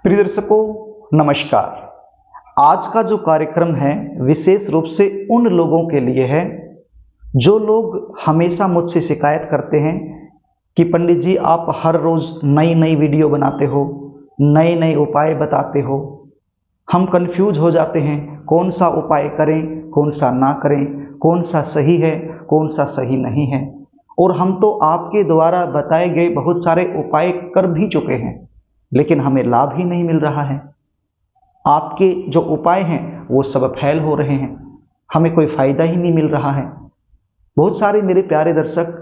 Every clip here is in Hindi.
प्रिय दर्शकों नमस्कार। आज का जो कार्यक्रम है विशेष रूप से उन लोगों के लिए है जो लोग हमेशा मुझसे शिकायत करते हैं कि पंडित जी आप हर रोज नई नई वीडियो बनाते हो, नए नए उपाय बताते हो, हम कंफ्यूज हो जाते हैं कौन सा उपाय करें कौन सा ना करें, कौन सा सही है कौन सा सही नहीं है। और हम तो आपके द्वारा बताए गए बहुत सारे उपाय कर भी चुके हैं लेकिन हमें लाभ ही नहीं मिल रहा है। आपके जो उपाय हैं वो सब फेल हो रहे हैं, हमें कोई फायदा ही नहीं मिल रहा है। बहुत सारे मेरे प्यारे दर्शक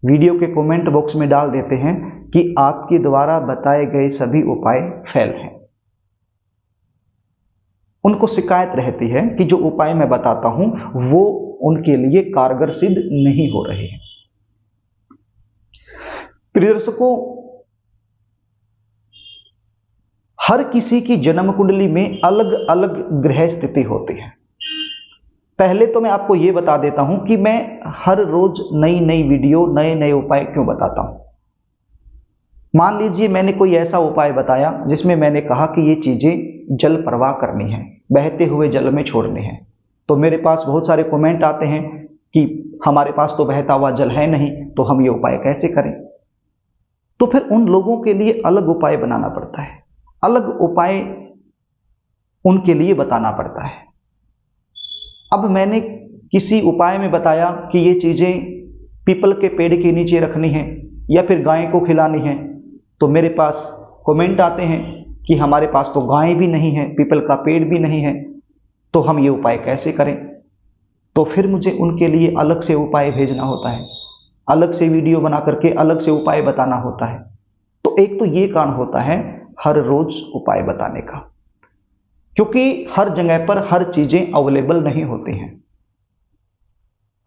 वीडियो के कमेंट बॉक्स में डाल देते हैं कि आपके द्वारा बताए गए सभी उपाय फेल हैं। उनको शिकायत रहती है कि जो उपाय मैं बताता हूं वो उनके लिए कारगर सिद्ध नहीं हो रहे हैं। प्रिय दर्शकों, हर किसी की जन्म कुंडली में अलग अलग ग्रह स्थिति होती है। पहले तो मैं आपको यह बता देता हूं कि मैं हर रोज नई नई वीडियो नए नए उपाय क्यों बताता हूं। मान लीजिए मैंने कोई ऐसा उपाय बताया जिसमें मैंने कहा कि ये चीजें जल प्रवाह करनी है, बहते हुए जल में छोड़नी है, तो मेरे पास बहुत सारे कमेंट आते हैं कि हमारे पास तो बहता हुआ जल है नहीं, तो हम ये उपाय कैसे करें। तो फिर उन लोगों के लिए अलग उपाय बनाना पड़ता है, अलग उपाय उनके लिए बताना पड़ता है। अब मैंने किसी उपाय में बताया कि ये चीजें पीपल के पेड़ के नीचे रखनी है या फिर गाय को खिलानी है, तो मेरे पास कमेंट आते हैं कि हमारे पास तो गाय भी नहीं है, पीपल का पेड़ भी नहीं है, तो हम ये उपाय कैसे करें। तो फिर मुझे उनके लिए अलग से उपाय भेजना होता है, अलग से वीडियो बना करके अलग से उपाय बताना होता है। तो एक तो ये कारण होता है हर रोज उपाय बताने का, क्योंकि हर जगह पर हर चीजें अवेलेबल नहीं होती हैं।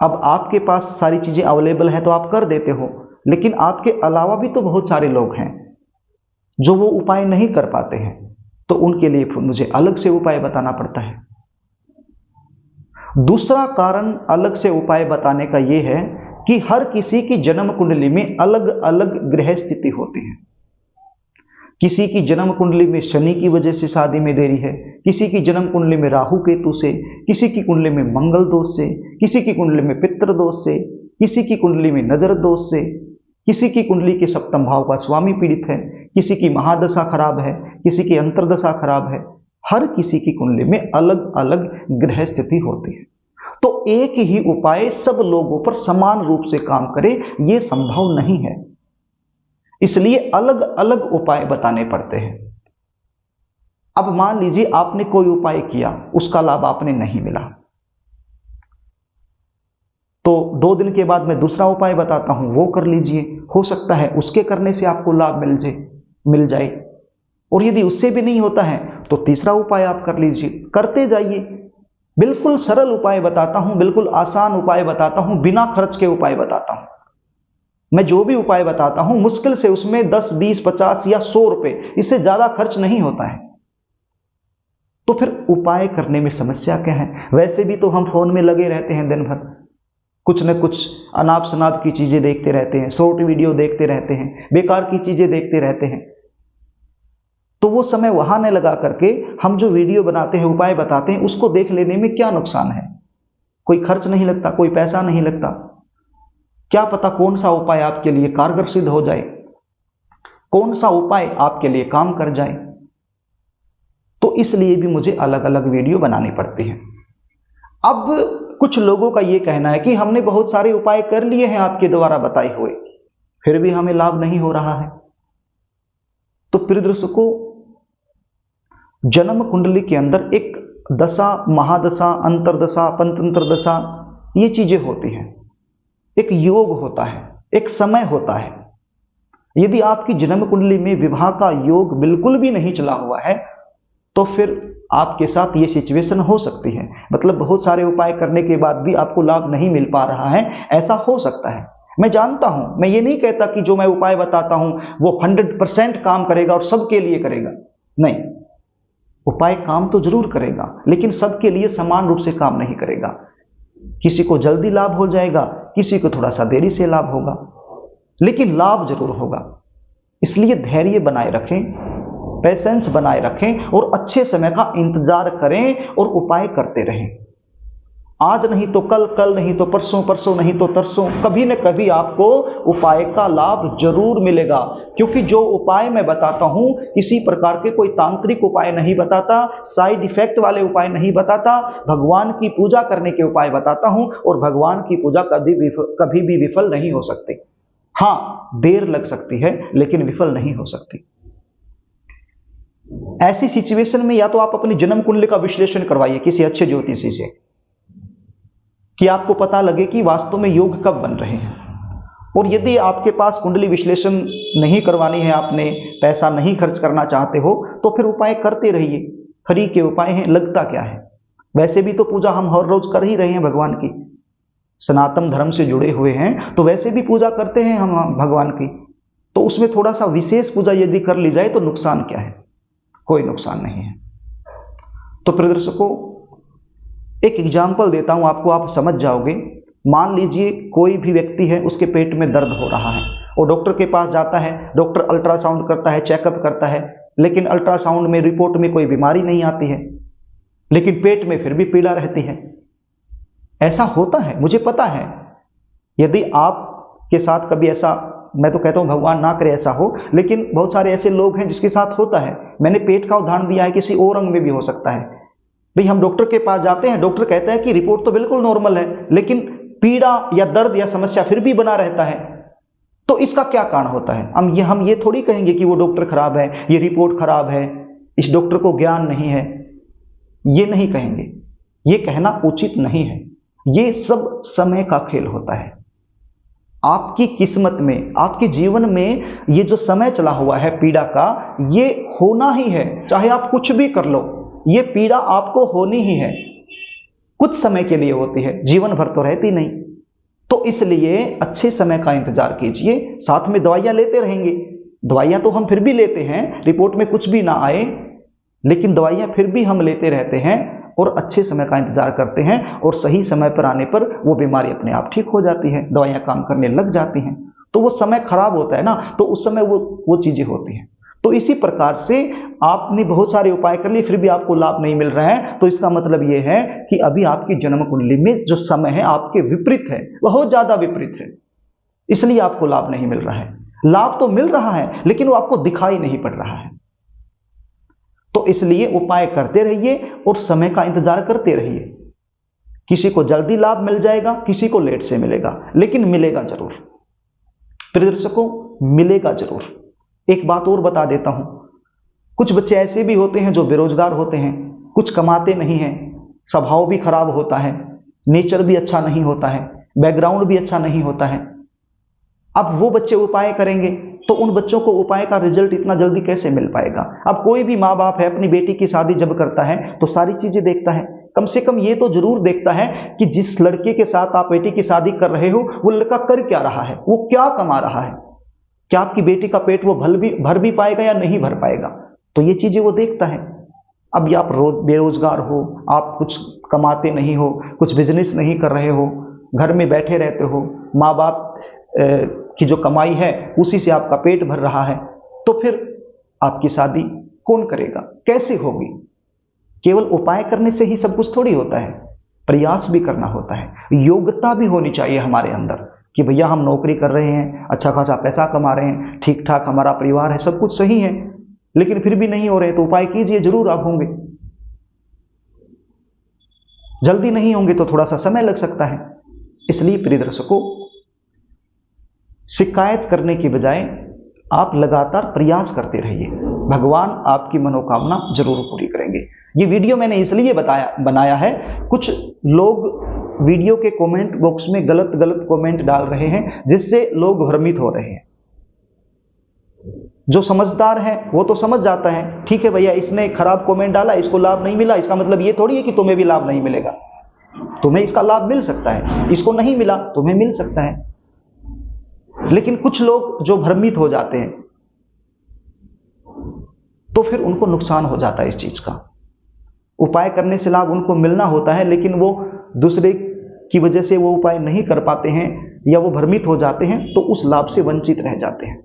अब आपके पास सारी चीजें अवेलेबल है तो आप कर देते हो, लेकिन आपके अलावा भी तो बहुत सारे लोग हैं जो वो उपाय नहीं कर पाते हैं, तो उनके लिए मुझे अलग से उपाय बताना पड़ता है। दूसरा कारण अलग से उपाय बताने का यह है कि हर किसी की जन्म कुंडली में अलग अलग ग्रह स्थिति होती है। किसी की जन्म कुंडली में शनि की वजह से शादी में देरी है, किसी की जन्म कुंडली में राहु केतु से, किसी की कुंडली में मंगल दोष से, किसी की कुंडली में पितृ दोष से, किसी की कुंडली में नजर दोष से, किसी की कुंडली के सप्तम भाव का स्वामी पीड़ित है, किसी की महादशा खराब है, किसी की अंतरदशा खराब है। हर किसी की कुंडली में अलग अलग ग्रह स्थिति होती है, तो एक ही उपाय सब लोगों पर समान रूप से काम करे यह संभव नहीं है, इसलिए अलग अलग उपाय बताने पड़ते हैं। अब मान लीजिए आपने कोई उपाय किया, उसका लाभ आपने नहीं मिला, तो 2 दिन के बाद मैं दूसरा उपाय बताता हूं, वो कर लीजिए, हो सकता है उसके करने से आपको लाभ मिल जाए। और यदि उससे भी नहीं होता है तो तीसरा उपाय आप कर लीजिए, करते जाइए। बिल्कुल सरल उपाय बताता हूं, बिल्कुल आसान उपाय बताता हूं, बिना खर्च के उपाय बताता हूं। मैं जो भी उपाय बताता हूं मुश्किल से उसमें 10, 20, 50 या 100 रुपए, इससे ज्यादा खर्च नहीं होता है। तो फिर उपाय करने में समस्या क्या है। वैसे भी तो हम फोन में लगे रहते हैं दिन भर, कुछ न कुछ अनाप शनाप की चीजें देखते रहते हैं, शॉर्ट वीडियो देखते रहते हैं, बेकार की चीजें देखते रहते हैं। तो वो समय वहां न लगा करके हम जो वीडियो बनाते हैं उपाय बताते हैं उसको देख लेने में क्या नुकसान है। कोई खर्च नहीं लगता, कोई पैसा नहीं लगता, क्या पता कौन सा उपाय आपके लिए कारगर सिद्ध हो जाए, कौन सा उपाय आपके लिए काम कर जाए। तो इसलिए भी मुझे अलग अलग वीडियो बनानी पड़ती है। अब कुछ लोगों का यह कहना है कि हमने बहुत सारे उपाय कर लिए हैं आपके द्वारा बताए हुए, फिर भी हमें लाभ नहीं हो रहा है। तो प्रिय दर्शकों, जन्म कुंडली के अंदर एक दशा, महादशा, अंतरदशा, पंतंत्र दशा, ये चीजें होती हैं। एक योग होता है, एक समय होता है। यदि आपकी जन्म कुंडली में विवाह का योग बिल्कुल भी नहीं चला हुआ है तो फिर आपके साथ ये सिचुएशन हो सकती है। मतलब बहुत सारे उपाय करने के बाद भी आपको लाभ नहीं मिल पा रहा है, ऐसा हो सकता है। मैं जानता हूं, मैं ये नहीं कहता कि जो मैं उपाय बताता हूं वो 100% काम करेगा और सबके लिए करेगा, नहीं। उपाय काम तो जरूर करेगा लेकिन सबके लिए समान रूप से काम नहीं करेगा। किसी को जल्दी लाभ हो जाएगा, किसी को थोड़ा सा देरी से लाभ होगा, लेकिन लाभ जरूर होगा। इसलिए धैर्य बनाए रखें, पेशेंस बनाए रखें और अच्छे समय का इंतजार करें और उपाय करते रहें। आज नहीं तो कल, कल नहीं तो परसों, परसों नहीं तो तरसों, कभी न कभी आपको उपाय का लाभ जरूर मिलेगा। क्योंकि जो उपाय मैं बताता हूं किसी प्रकार के कोई तांत्रिक उपाय नहीं बताता, साइड इफेक्ट वाले उपाय नहीं बताता, भगवान की पूजा करने के उपाय बताता हूं। और भगवान की पूजा कभी भी विफल नहीं हो सकती। हाँ, देर लग सकती है लेकिन विफल नहीं हो सकती। ऐसी सिचुएशन में या तो आप अपनी जन्म कुंडली का विश्लेषण करवाइए किसी अच्छे ज्योतिषी से, कि आपको पता लगे कि वास्तव में योग कब बन रहे हैं। और यदि आपके पास कुंडली विश्लेषण नहीं करवानी है, आपने पैसा नहीं खर्च करना चाहते हो, तो फिर उपाय करते रहिए। फ्री के उपाय हैं, लगता क्या है। वैसे भी तो पूजा हम हर रोज कर ही रहे हैं भगवान की, सनातन धर्म से जुड़े हुए हैं तो वैसे भी पूजा करते हैं हम भगवान की। तो उसमें थोड़ा सा विशेष पूजा यदि कर ली जाए तो नुकसान क्या है, कोई नुकसान नहीं है। तो प्रिय दर्शकों, एक एग्जाम्पल देता हूं आपको, आप समझ जाओगे। मान लीजिए कोई भी व्यक्ति है, उसके पेट में दर्द हो रहा है, वो डॉक्टर के पास जाता है, डॉक्टर अल्ट्रासाउंड करता है, चेकअप करता है, लेकिन अल्ट्रासाउंड में रिपोर्ट में कोई बीमारी नहीं आती है, लेकिन पेट में फिर भी पीड़ा रहती है। ऐसा होता है, मुझे पता है। यदि आपके साथ कभी ऐसा, मैं तो कहता हूं भगवान ना करे ऐसा हो, लेकिन बहुत सारे ऐसे लोग हैं जिसके साथ होता है। मैंने पेट का उदाहरण दिया है, किसी और अंग में भी हो सकता है। भाई, हम डॉक्टर के पास जाते हैं, डॉक्टर कहता है कि रिपोर्ट तो बिल्कुल नॉर्मल है, लेकिन पीड़ा या दर्द या समस्या फिर भी बना रहता है। तो इसका क्या कारण होता है? हम ये थोड़ी कहेंगे कि वो डॉक्टर खराब है, ये रिपोर्ट खराब है, इस डॉक्टर को ज्ञान नहीं है, ये नहीं कहेंगे। ये कहना उचित नहीं है। ये सब समय का खेल होता है। आपकी किस्मत में, आपके जीवन में ये जो समय चला हुआ है पीड़ा का, ये होना ही है। चाहे आप कुछ भी कर लो, ये पीड़ा आपको होनी ही है। कुछ समय के लिए होती है, जीवन भर तो रहती नहीं। तो इसलिए अच्छे समय का इंतजार कीजिए। साथ में दवाइयां लेते रहेंगे, दवाइयां तो हम फिर भी लेते हैं, रिपोर्ट में कुछ भी ना आए, लेकिन दवाइयां फिर भी हम लेते रहते हैं और अच्छे समय का इंतजार करते हैं। और सही समय पर आने पर वो बीमारी अपने आप ठीक हो जाती है, दवाइयां काम करने लग जाती हैं। तो वो समय खराब होता है ना, तो उस समय वो चीजें होती हैं। तो इसी प्रकार से आपने बहुत सारे उपाय कर लिए, फिर भी आपको लाभ नहीं मिल रहा है, तो इसका मतलब यह है कि अभी आपकी जन्म कुंडली में जो समय है आपके विपरीत है, बहुत ज्यादा विपरीत है। इसलिए आपको लाभ नहीं मिल रहा है। लाभ तो मिल रहा है लेकिन वो आपको दिखाई नहीं पड़ रहा है। तो इसलिए उपाय करते रहिए और समय का इंतजार करते रहिए। किसी को जल्दी लाभ मिल जाएगा, किसी को लेट से मिलेगा, लेकिन मिलेगा जरूर। प्रिय दर्शकों, मिलेगा जरूर। एक बात और बता देता हूं, कुछ बच्चे ऐसे भी होते हैं जो बेरोजगार होते हैं, कुछ कमाते नहीं हैं, स्वभाव भी खराब होता है, नेचर भी अच्छा नहीं होता है, बैकग्राउंड भी अच्छा नहीं होता है। अब वो बच्चे उपाय करेंगे तो उन बच्चों को उपाय का रिजल्ट इतना जल्दी कैसे मिल पाएगा? अब कोई भी माँ बाप है, अपनी बेटी की शादी जब करता है तो सारी चीजें देखता है। कम से कम ये तो जरूर देखता है कि जिस लड़के के साथ आप बेटी की शादी कर रहे हो वो लड़का कर क्या रहा है, वो क्या कमा रहा है, क्या आपकी बेटी का पेट वो भर भी पाएगा या नहीं भर पाएगा। तो ये चीजें वो देखता है। अब आप बेरोजगार हो, आप कुछ कमाते नहीं हो, कुछ बिजनेस नहीं कर रहे हो, घर में बैठे रहते हो, माँ बाप की जो कमाई है उसी से आपका पेट भर रहा है, तो फिर आपकी शादी कौन करेगा, कैसे होगी? केवल उपाय करने से ही सब कुछ थोड़ी होता है, प्रयास भी करना होता है, योग्यता भी होनी चाहिए हमारे अंदर कि भैया हम नौकरी कर रहे हैं, अच्छा खासा पैसा कमा रहे हैं, ठीक ठाक हमारा परिवार है, सब कुछ सही है, लेकिन फिर भी नहीं हो रहे, तो उपाय कीजिए, जरूर आप होंगे। जल्दी नहीं होंगे तो थोड़ा सा समय लग सकता है। इसलिए प्रिय दर्शकों, शिकायत करने की बजाय आप लगातार प्रयास करते रहिए, भगवान आपकी मनोकामना जरूर पूरी करेंगे। ये वीडियो मैंने इसलिए बनाया है, कुछ लोग वीडियो के कमेंट बॉक्स में गलत कमेंट डाल रहे हैं जिससे लोग भ्रमित हो रहे हैं। जो समझदार है वो तो समझ जाता है, ठीक है भैया इसने खराब कमेंट डाला, इसको लाभ नहीं मिला, इसका मतलब ये थोड़ी है कि तुम्हें भी लाभ नहीं मिलेगा। तुम्हें इसका लाभ मिल सकता है, इसको नहीं मिला, तुम्हें मिल सकता है। लेकिन कुछ लोग जो भ्रमित हो जाते हैं तो फिर उनको नुकसान हो जाता है इस चीज का। उपाय करने से लाभ उनको मिलना होता है, लेकिन वो दूसरे की वजह से वो उपाय नहीं कर पाते हैं या वो भ्रमित हो जाते हैं, तो उस लाभ से वंचित रह जाते हैं।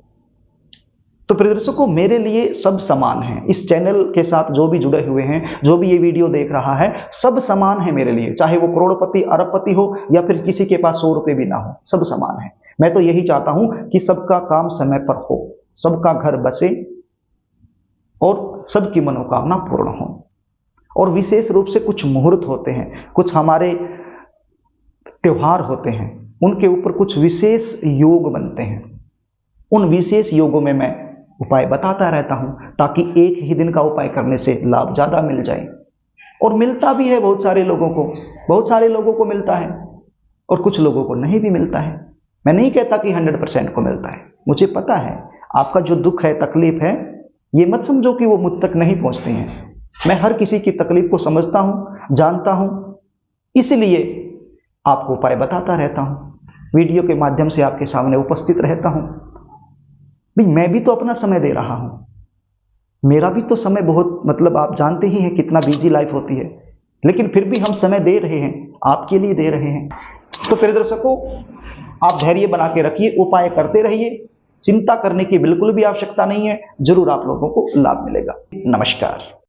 तो प्रिय दर्शकों, मेरे लिए सब समान है। इस चैनल के साथ जो भी जुड़े हुए हैं, जो भी ये वीडियो देख रहा है, सब समान है मेरे लिए, चाहे वो करोड़पति अरबपति हो या फिर किसी के पास 100 रुपए भी ना हो, सब समान है। मैं तो यही चाहता हूं कि सबका काम समय पर हो, सबका घर बसे और सबकी मनोकामना पूर्ण हो। और विशेष रूप से कुछ मुहूर्त होते हैं, कुछ हमारे त्योहार होते हैं, उनके ऊपर कुछ विशेष योग बनते हैं। उन विशेष योगों में मैं उपाय बताता रहता हूं, ताकि एक ही दिन का उपाय करने से लाभ ज्यादा मिल जाए। और मिलता भी है बहुत सारे लोगों को मिलता है, और कुछ लोगों को नहीं भी मिलता है। मैं नहीं कहता कि 100% को मिलता है, मुझे पता है आपका जो दुख है, तकलीफ है, ये मत समझो कि वो मुझ तक नहीं पहुंचती हैं। मैं हर किसी की तकलीफ को समझता हूं, जानता हूं, इसलिए आपको उपाय बताता रहता हूं, वीडियो के माध्यम से आपके सामने उपस्थित रहता हूं। भाई, मैं भी तो अपना समय दे रहा हूं, मेरा भी तो समय बहुत, मतलब आप जानते ही हैं कितना बिजी लाइफ होती है, लेकिन फिर भी हम समय दे रहे हैं, आपके लिए दे रहे हैं। तो प्रिय दर्शकों, आप धैर्य बना के रखिए, उपाय करते रहिए, चिंता करने की बिल्कुल भी आवश्यकता नहीं है, जरूर आप लोगों को लाभ मिलेगा। नमस्कार।